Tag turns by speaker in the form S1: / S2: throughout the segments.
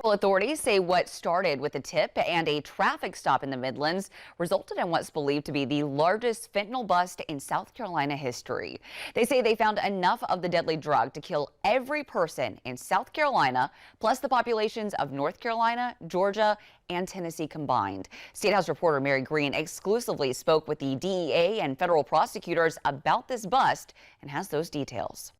S1: Well, authorities say what started with a tip and a traffic stop in the Midlands resulted in what's believed to be the largest fentanyl bust in South Carolina history. They say they found enough of the deadly drug to kill every person in South Carolina, plus the populations of North Carolina, Georgia, and Tennessee combined. State House reporter Mary Green exclusively spoke with the DEA and federal prosecutors about this bust and has those details.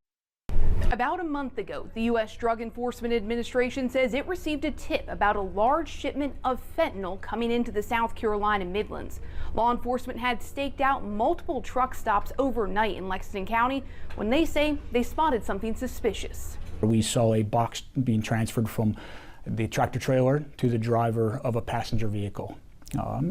S2: About a month ago, the U.S. Drug Enforcement Administration says it received a tip about a large shipment of fentanyl coming into the South Carolina Midlands. Law enforcement had staked out multiple truck stops overnight in Lexington County when they say they spotted something suspicious.
S3: We saw a box being transferred from the tractor trailer to the driver of a passenger vehicle.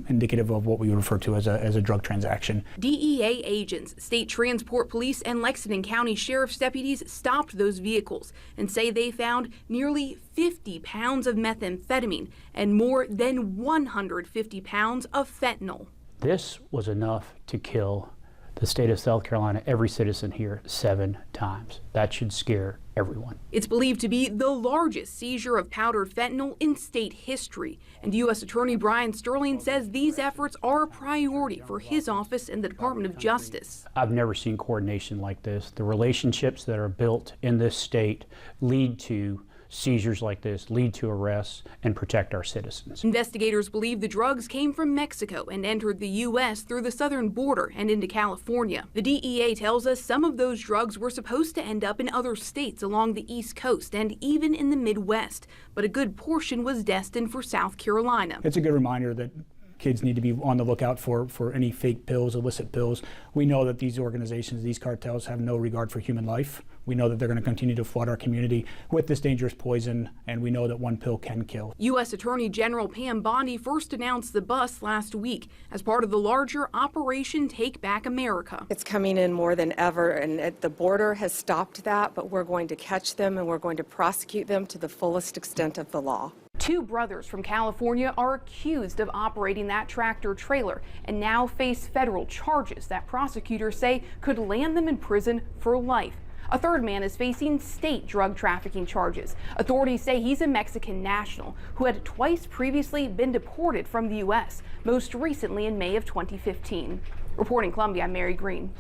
S3: Indicative of what we would refer to as a drug transaction.
S2: DEA agents, State Transport Police, and Lexington County Sheriff's deputies stopped those vehicles and say they found nearly 50 pounds of methamphetamine and more than 150 pounds of fentanyl.
S4: This was enough to kill the state of South Carolina, every citizen here, 7 times. That should scare everyone.
S2: It's believed to be the largest seizure of powdered fentanyl in state history. And U.S. Attorney Brian Sterling says these efforts are a priority for his office and the Department of Justice.
S4: I've never seen coordination like this. The relationships that are built in this state lead to seizures like this, lead to arrests, and protect our citizens.
S2: Investigators believe the drugs came from Mexico and entered the U.S. through the southern border and into California. The DEA tells us some of those drugs were supposed to end up in other states along the East Coast and even in the Midwest, but a good portion was destined for South Carolina.
S3: It's a good reminder that kids need to be on the lookout for any fake pills, illicit pills. We know that these organizations, these cartels, have no regard for human life. We know that they're going to continue to flood our community with this dangerous poison, and we know that one pill can kill.
S2: U.S. Attorney General Pam Bondi first announced the bust last week as part of the larger Operation Take Back America.
S5: It's coming in more than ever, and the border has stopped that, but we're going to catch them and we're going to prosecute them to the fullest extent of the law.
S2: 2 brothers from California are accused of operating that tractor trailer and now face federal charges that prosecutors say could land them in prison for life. A third man is facing state drug trafficking charges. Authorities say he's a Mexican national who had twice previously been deported from the U.S., most recently in May of 2015. Reporting Columbia, I'm Mary Green.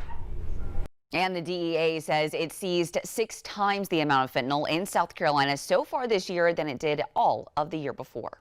S1: And the DEA says it seized 6 times the amount of fentanyl in South Carolina so far this year than it did all of the year before.